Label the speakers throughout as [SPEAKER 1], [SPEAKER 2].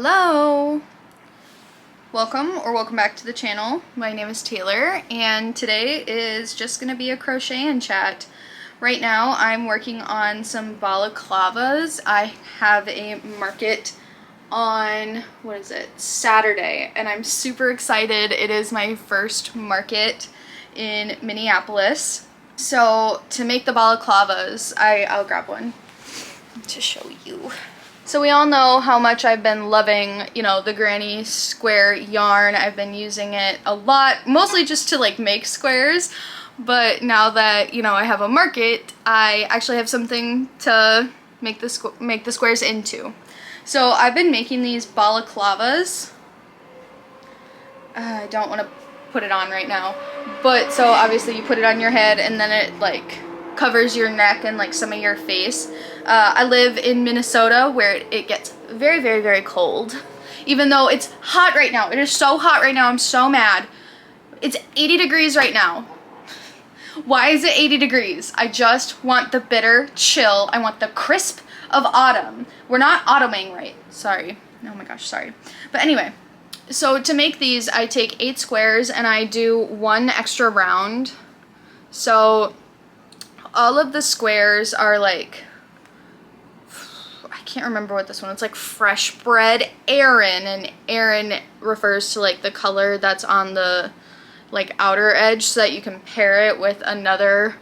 [SPEAKER 1] Hello! Welcome back to the channel. My name is Taylor and today is just going to be a crochet and chat. Right now I'm working on some balaclavas. I have a market on, Saturday, and I'm super excited. It is my first market in Minneapolis. So to make the balaclavas, I'll grab one to show you. So we all know how much I've been loving, the granny square yarn. I've been using it a lot, mostly just to make squares. But now that, I have a market, I actually have something to make the squares into. So I've been making these balaclavas. I don't want to put it on right now. But so obviously you put it on your head and then it covers your neck and some of your face. I live in Minnesota where it gets very, very, very cold. Even though it's hot right now. It is so hot right now. I'm so mad. It's 80 degrees right now. Why is it 80 degrees? I just want the bitter chill. I want the crisp of autumn. We're not autumning right. Sorry. Oh my gosh, sorry. But anyway, so to make these, I take 8 squares and I do 1 extra round. So all of the squares are I can't remember what this one, it's fresh bread Aran, and Aran refers to the color that's on the outer edge so that you can pair it with another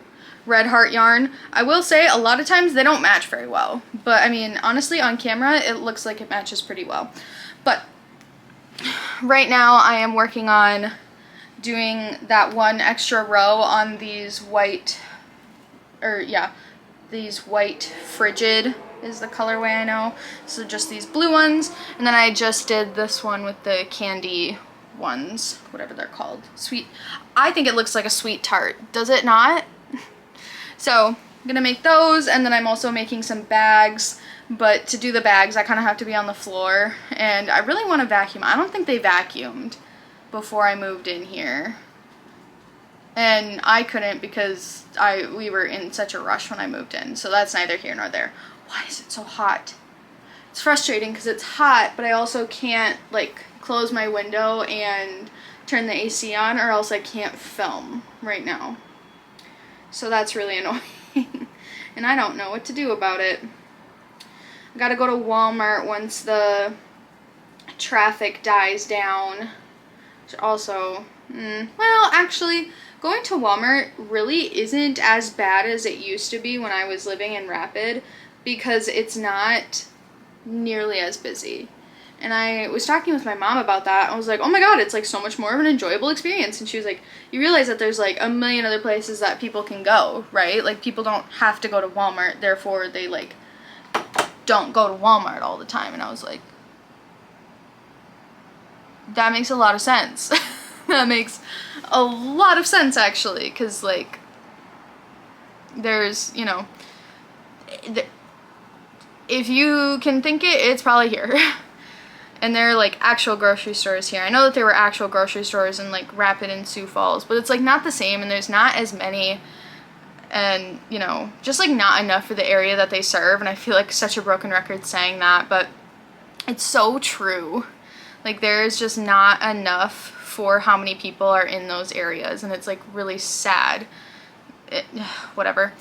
[SPEAKER 1] red heart yarn. I will say a lot of times they don't match very well, but I mean honestly on camera it looks like it matches pretty well. But right now I am working on doing that 1 extra row on these these white frigid is the colorway I know. So just these blue ones, and then I just did this one with the candy ones, whatever they're called. Sweet. I think it looks like a sweet tart. Does it not? So I'm gonna make those, and then I'm also making some bags, but to do the bags I kind of have to be on the floor, and I really want to vacuum. I don't think they vacuumed before I moved in here. And I couldn't because we were in such a rush when I moved in, so that's neither here nor there. Why is it so hot? It's frustrating because it's hot, but I also can't close my window and turn the AC on, or else I can't film right now. So that's really annoying, and I don't know what to do about it. I gotta go to Walmart once the traffic dies down, which also, well, actually, going to Walmart really isn't as bad as it used to be when I was living in Rapid, because it's not nearly as busy. And I was talking with my mom about that. I was like, oh my god, it's so much more of an enjoyable experience. And she was like, you realize that there's a million other places that people can go, right? People don't have to go to Walmart, therefore they don't go to Walmart all the time. And I was like, that makes a lot of sense. That makes a lot of sense actually, because there's, if you can think it, it's probably here. And there are actual grocery stores here. I know that there were actual grocery stores in Rapid and Sioux Falls, but it's not the same, and there's not as many, and just not enough for the area that they serve. And I feel like such a broken record saying that, but it's so true. There is just not enough for how many people are in those areas, and it's really sad. Whatever.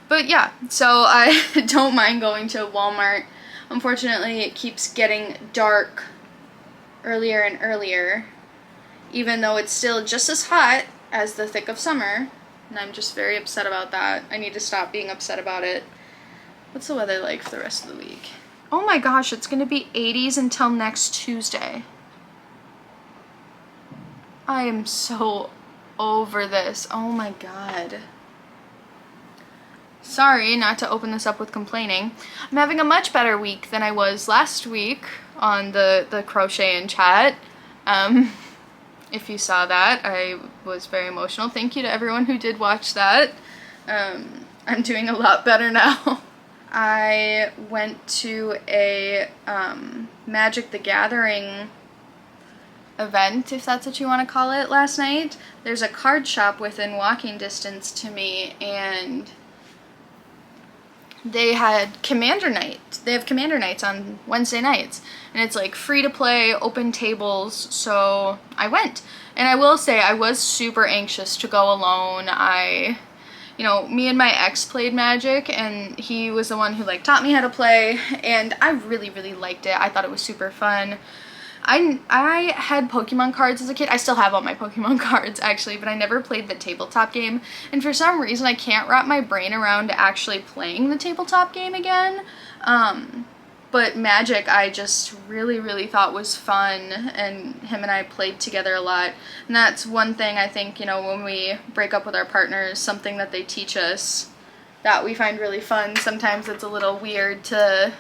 [SPEAKER 1] But yeah, so I don't mind going to Walmart. Unfortunately, it keeps getting dark earlier and earlier, even though it's still just as hot as the thick of summer, and I'm just very upset about that. I need to stop being upset about it. What's the weather like for the rest of the week? Oh my gosh, it's gonna be 80s until next Tuesday. I am so over this. Oh my god. Sorry not to open this up with complaining. I'm having a much better week than I was last week on the crochet and chat. If you saw that, I was very emotional. Thank you to everyone who did watch that. I'm doing a lot better now. I went to a Magic the Gathering event, if that's what you want to call it, last night. There's a card shop within walking distance to me, and they had Commander Night. They have Commander Nights on Wednesday nights, and it's like free to play, open tables, so I went. And I will say, I was super anxious to go alone. You know, me and my ex played Magic, and he was the one who like taught me how to play, and I really, really liked it. I thought it was super fun. I had Pokemon cards as a kid. I still have all my Pokemon cards, actually, but I never played the tabletop game. And for some reason, I can't wrap my brain around actually playing the tabletop game again. But Magic, I just really, really thought was fun, and him and I played together a lot. And that's one thing I think, you know, when we break up with our partners, something that they teach us that we find really fun. Sometimes it's a little weird to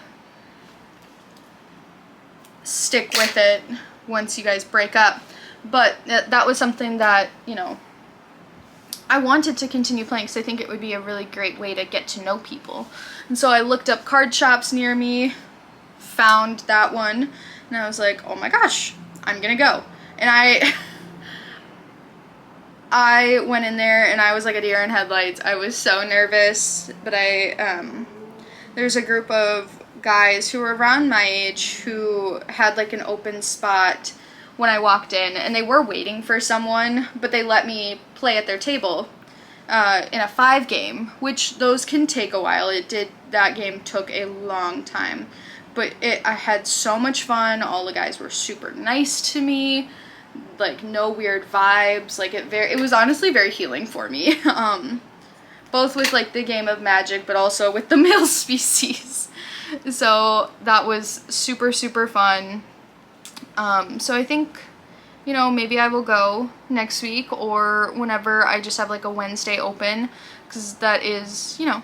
[SPEAKER 1] stick with it once you guys break up, but that was something that, you know, I wanted to continue playing because I think it would be a really great way to get to know people. And so I looked up card shops near me, found that one, and I was like, oh my gosh, I'm gonna go. And I went in there and I was like a deer in headlights. I was so nervous, but there's a group of guys who were around my age who had like an open spot when I walked in, and they were waiting for someone, but they let me play at their table in a 5 game, which those can take a while. That game took a long time, but I had so much fun. All the guys were super nice to me, like no weird vibes. Like it was honestly very healing for me. Both with like the game of Magic, but also with the male species. So that was super, super fun. So I think, you know, maybe I will go next week or whenever I just have like a Wednesday open, because that is, you know,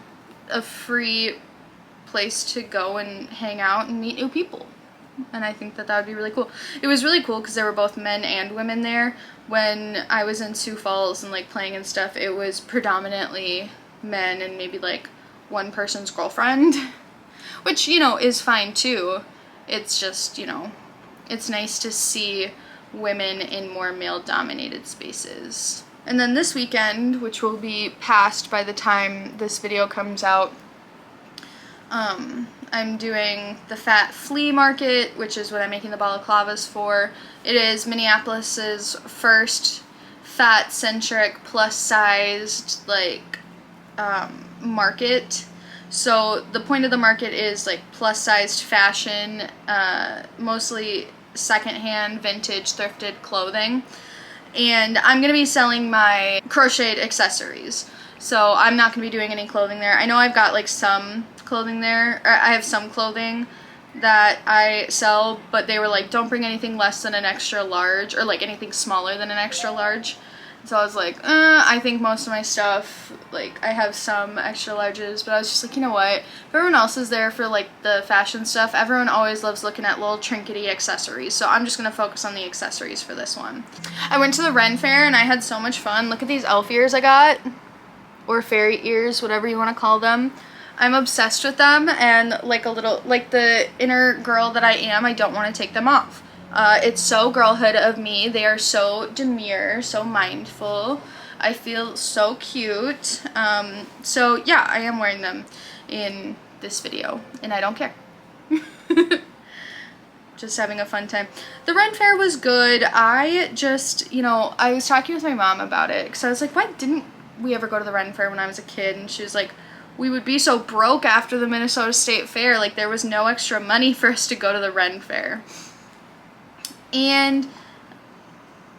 [SPEAKER 1] a free place to go and hang out and meet new people. And I think that would be really cool. It was really cool because there were both men and women there. When I was in Sioux Falls and like playing and stuff, it was predominantly men and maybe like one person's girlfriend, which, you know, is fine too. It's just, you know, it's nice to see women in more male-dominated spaces. And then this weekend, which will be past by the time this video comes out, I'm doing the Fat Flea Market, which is what I'm making the balaclavas for. It is Minneapolis's first fat-centric, plus-sized, like, market. So the point of the market is like plus-sized fashion, mostly secondhand, vintage, thrifted clothing. And I'm going to be selling my crocheted accessories. So I'm not going to be doing any clothing there. I know I've got like some clothing there, or I have some clothing that I sell, but they were like, don't bring anything less than an extra large, or like anything smaller than an extra large. So I was like, I think most of my stuff, like, I have some extra larges, but I was just like, you know what, if everyone else is there for, like, the fashion stuff, everyone always loves looking at little trinkety accessories, so I'm just going to focus on the accessories for this one. I went to the Ren Fair, and I had so much fun. Look at these elf ears I got, or fairy ears, whatever you want to call them. I'm obsessed with them, and, like, the inner girl that I am, I don't want to take them off. It's so girlhood of me. They are so demure, so mindful. I feel so cute. So yeah, I am wearing them in this video, and I don't care. Just having a fun time. The Ren Fair was good. I just, you know, I was talking with my mom about it, because I was like, why didn't we ever go to the Ren Fair when I was a kid? And she was like, we would be so broke after the Minnesota State Fair. Like, there was no extra money for us to go to the Ren Fair. And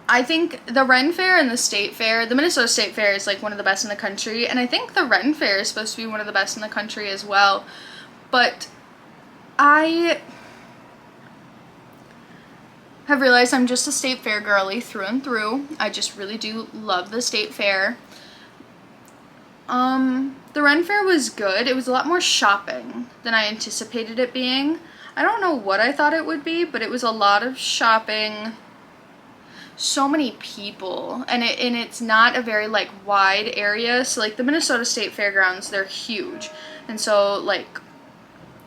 [SPEAKER 1] I think the Ren Fair and the State Fair, the Minnesota State Fair is like one of the best in the country, and I think the Ren Fair is supposed to be one of the best in the country as well. But I have realized I'm just a State Fair girly through and through. I just really do love the State Fair. The Ren Fair was good. It was a lot more shopping than I anticipated it being. I don't know what I thought it would be, but it was a lot of shopping, so many people, and it's not a very, like, wide area. So, like, the Minnesota State Fairgrounds, they're huge, and so, like,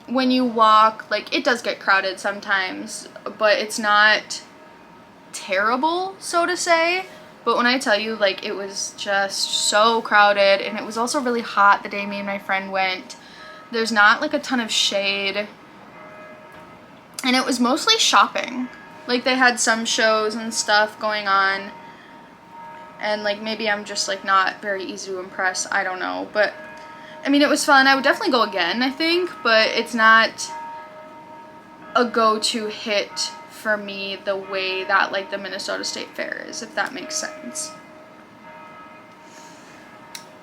[SPEAKER 1] when you walk, like, it does get crowded sometimes, but it's not terrible, so to say. But when I tell you, like, it was just so crowded, and it was also really hot the day me and my friend went, There's not like a ton of shade. And it was mostly shopping. Like they had some shows and stuff going on. And like maybe I'm just like not very easy to impress. I don't know. But I mean, it was fun. I would definitely go again, I think. But it's not a go-to hit for me the way that like the Minnesota State Fair is, if that makes sense.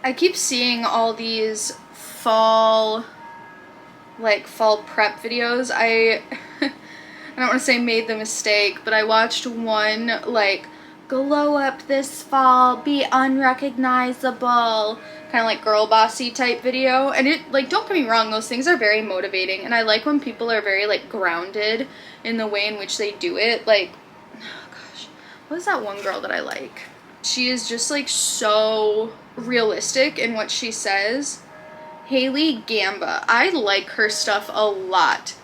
[SPEAKER 1] I keep seeing all these fall prep videos. I don't want to say made the mistake, but I watched one like glow up this fall, be unrecognizable, kind of like girl bossy type video. And it, like, don't get me wrong, those things are very motivating, and I like when people are very like grounded in the way in which they do it. Like, oh gosh, what is that one girl that I like? She is just like so realistic in what she says. Haley Gamba. I like her stuff a lot.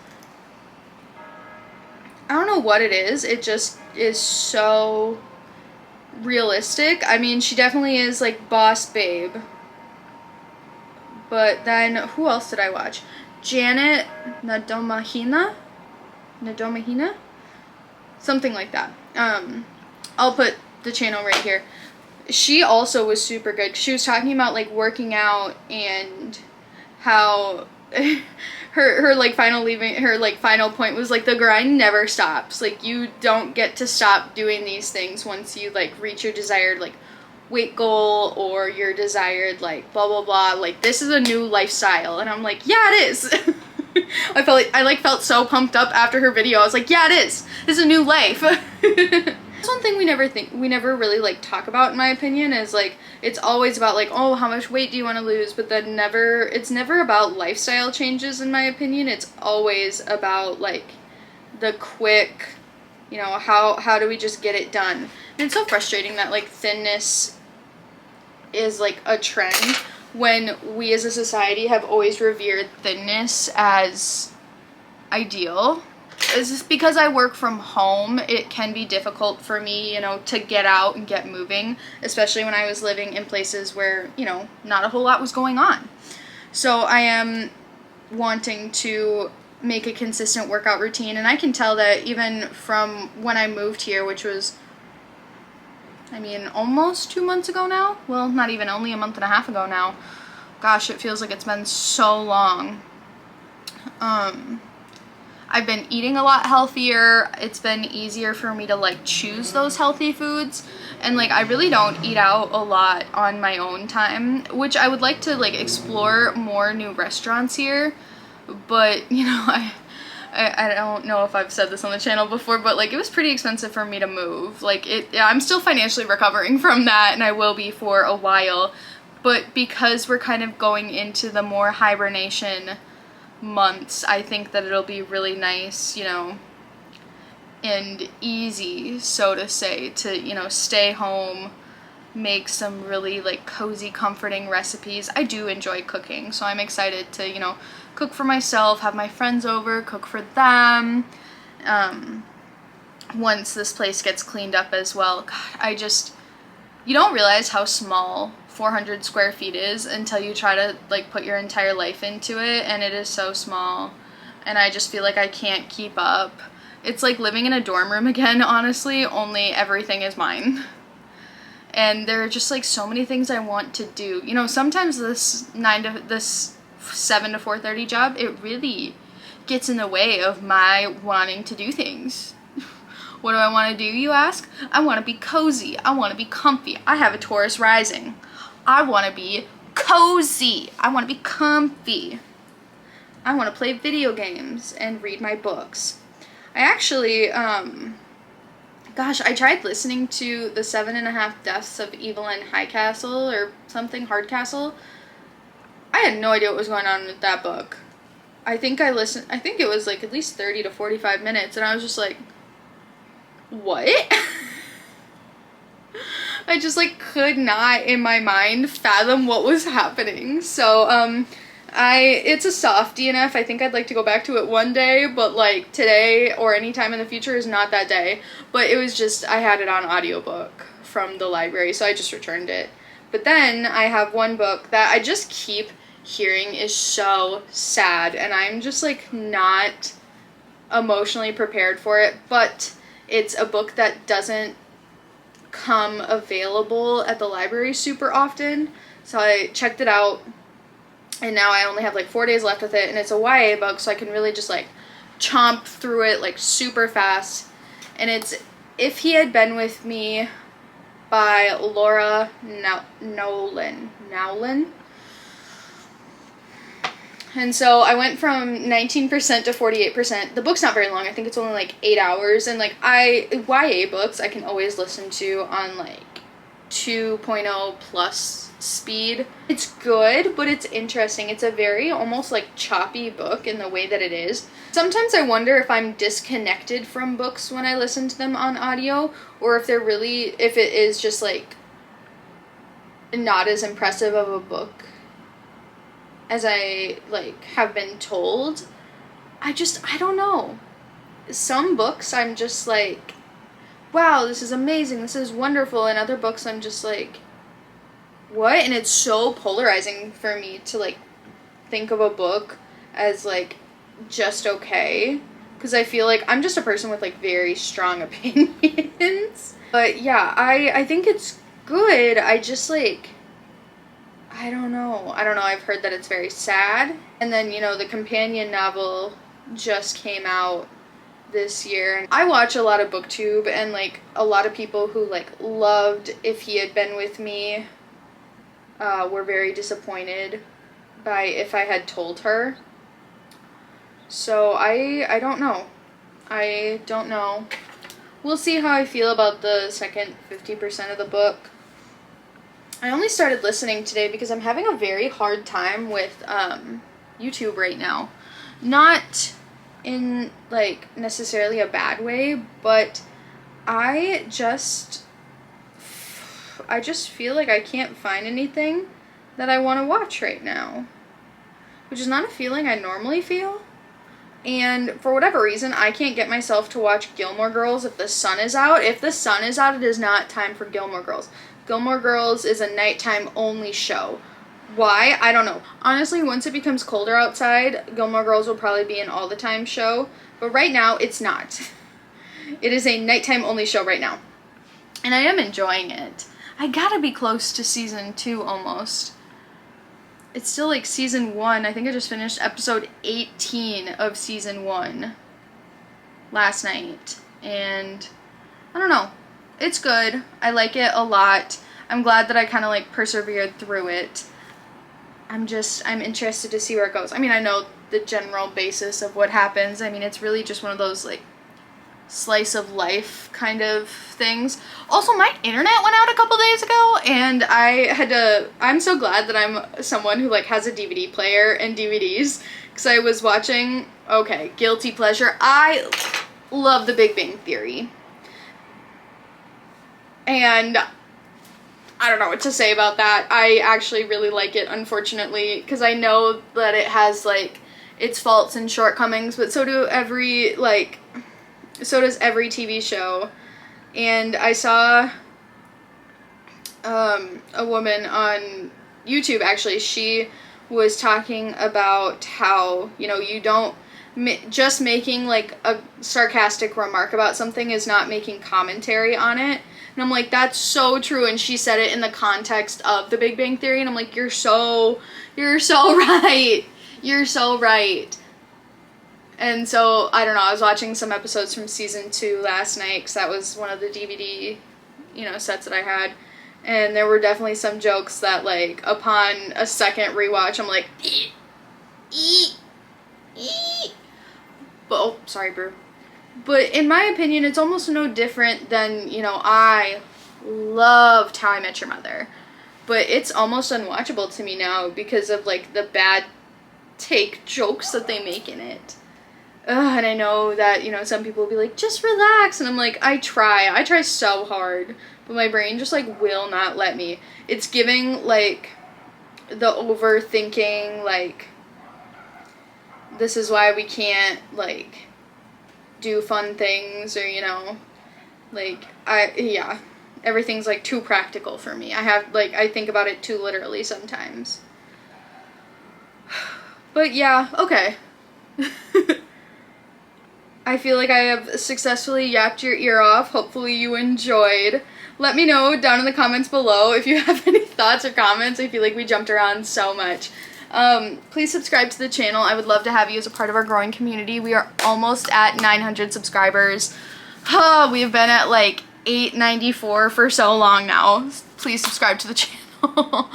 [SPEAKER 1] I don't know what it is. It just is so realistic. I mean, she definitely is like boss babe. But then, who else did I watch? Janet Nadomahina? Something like that. I'll put the channel right here. She also was super good. She was talking about like working out and how her like final point was like the grind never stops. Like you don't get to stop doing these things once you like reach your desired like weight goal or your desired like blah blah blah. Like this is a new lifestyle, and I'm like, yeah, it is. I felt so pumped up after her video. I was like, yeah, it is. It's a new life. That's one thing we never really like talk about, in my opinion, is like it's always about like, oh, how much weight do you want to lose, but then it's never about lifestyle changes, in my opinion. It's always about like the quick, you know, how do we just get it done. And it's so frustrating that like thinness is like a trend when we as a society have always revered thinness as ideal. It's just because I work from home, it can be difficult for me, you know, to get out and get moving, especially when I was living in places where, you know, not a whole lot was going on. So I am wanting to make a consistent workout routine, and I can tell that even from when I moved here, which was, I mean, almost 2 months ago now. Well, not even, only a month and a half ago now. Gosh, it feels like it's been so long. I've been eating a lot healthier. It's been easier for me to like choose those healthy foods, and like I really don't eat out a lot on my own time, which I would like to like explore more new restaurants here. But you know, I don't know if I've said this on the channel before, but like it was pretty expensive for me to move. Like I'm still financially recovering from that, and I will be for a while. But because we're kind of going into the more hibernation months, I think that it'll be really nice, you know, and easy, so to say, to, you know, stay home, make some really like cozy, comforting recipes. I do enjoy cooking, so I'm excited to, you know, cook for myself, have my friends over, cook for them, once this place gets cleaned up as well. God, you don't realize how small 400 square feet is until you try to like put your entire life into it, and it is so small, and I just feel like I can't keep up. It's like living in a dorm room again, honestly, only everything is mine. And there are just like so many things I want to do. You know, sometimes this 7 to 4:30 job, it really gets in the way of my wanting to do things. What do I want to do, you ask? I want to be cozy. I want to be comfy. I have a Taurus rising. I want to be cozy. I want to be comfy. I want to play video games and read my books. I actually, gosh, I tried listening to the 7.5 Deaths of Evelyn Highcastle or something, Hardcastle. I had no idea what was going on with that book. I think it was like at least 30 to 45 minutes, and I was just like, what? I just like could not in my mind fathom what was happening. So it's a soft DNF. I think I'd like to go back to it one day, but like today or any time in the future is not that day. But it was just, I had it on audiobook from the library, so I just returned it. But then I have one book that I just keep hearing is so sad, and I'm just like not emotionally prepared for it, but it's a book that doesn't come available at the library super often, so I checked it out, and now I only have like 4 days left with it, and it's a YA book, so I can really just like chomp through it like super fast. And it's If He Had Been With Me by Laura Nowlin. And so I went from 19% to 48%. The book's not very long. I think it's only like 8 hours. And like YA books I can always listen to on like 2.0 plus speed. It's good, but it's interesting. It's a very almost like choppy book in the way that it is. Sometimes I wonder if I'm disconnected from books when I listen to them on audio, or if if it is just like not as impressive of a book as I like have been told. I don't know. Some books I'm just like, wow, this is amazing, this is wonderful, and other books I'm just like, what? And it's so polarizing for me to like think of a book as like just okay, because I feel like I'm just a person with like very strong opinions. But yeah, I think it's good. I just like, I don't know. I've heard that it's very sad. And then, you know, the companion novel just came out this year. And I watch a lot of BookTube, and like a lot of people who like loved If He Had Been With Me were very disappointed by If I Had Told Her. So I don't know. I don't know. We'll see how I feel about the second 50% of the book. I only started listening today because I'm having a very hard time with YouTube right now. Not in like necessarily a bad way, but I just feel like I can't find anything that I want to watch right now, which is not a feeling I normally feel. And for whatever reason, I can't get myself to watch Gilmore Girls if the sun is out. If the sun is out, it is not time for Gilmore Girls. Gilmore Girls is a nighttime only show. Why? I don't know. Honestly, once it becomes colder outside, Gilmore Girls will probably be an all the time show. But right now, it's not. It is a nighttime only show right now. And I am enjoying it. I gotta be close to season 2 almost. It's still like season 1. I think I just finished episode 18 of season 1 last night. And I don't know. It's good. I like it a lot. I'm glad that I kind of like persevered through it. I'm interested to see where it goes. I mean, I know the general basis of what happens. I mean, it's really just one of those like slice of life kind of things. Also, my internet went out a couple days ago, and I'm so glad that I'm someone who like has a DVD player and DVDs, because I was watching, okay, guilty pleasure, I love The Big Bang Theory, and I don't know what to say about that. I actually really like it, unfortunately, because I know that it has like its faults and shortcomings, but so does every TV show. And I saw a woman on YouTube, actually, she was talking about how, you know, you don't, just making like a sarcastic remark about something is not making commentary on it. And I'm like, that's so true. And she said it in the context of The Big Bang Theory, and I'm like, you're so right. You're so right. And so, I don't know, I was watching some episodes from season 2 last night, because that was one of the DVD, sets that I had. And there were definitely some jokes that, like, upon a second rewatch, I'm like, But, oh, sorry, Brew. But in my opinion, it's almost no different than, I loved How I Met Your Mother. But it's almost unwatchable to me now because of, like, the bad take jokes that they make in it. And I know that, some people will be like, just relax. And I'm like, I try so hard. But my brain just, like, will not let me. It's giving, like, the overthinking, like, this is why we can't, like, do fun things, or, everything's, like, too practical for me. I think about it too literally sometimes. But yeah, okay. I feel like I have successfully yapped your ear off. Hopefully you enjoyed. Let me know down in the comments below if you have any thoughts or comments. I feel like we jumped around so much. Please subscribe to the channel. I would love to have you as a part of our growing community. We are almost at 900 subscribers. We have been at like 894 for so long now. Please subscribe to the channel.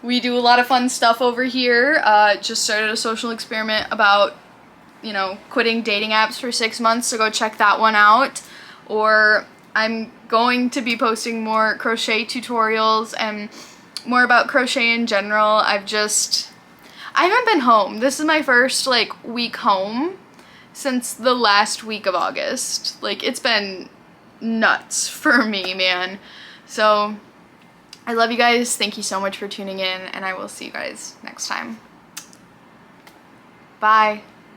[SPEAKER 1] We do a lot of fun stuff over here. Just started a social experiment about, you know, quitting dating apps for 6 months, so go check that one out. Or I'm going to be posting more crochet tutorials and more about crochet in general. I haven't been home. This is my first like week home since the last week of August. Like, it's been nuts for me, man. So I love you guys. Thank you so much for tuning in, and I will see you guys next time. Bye.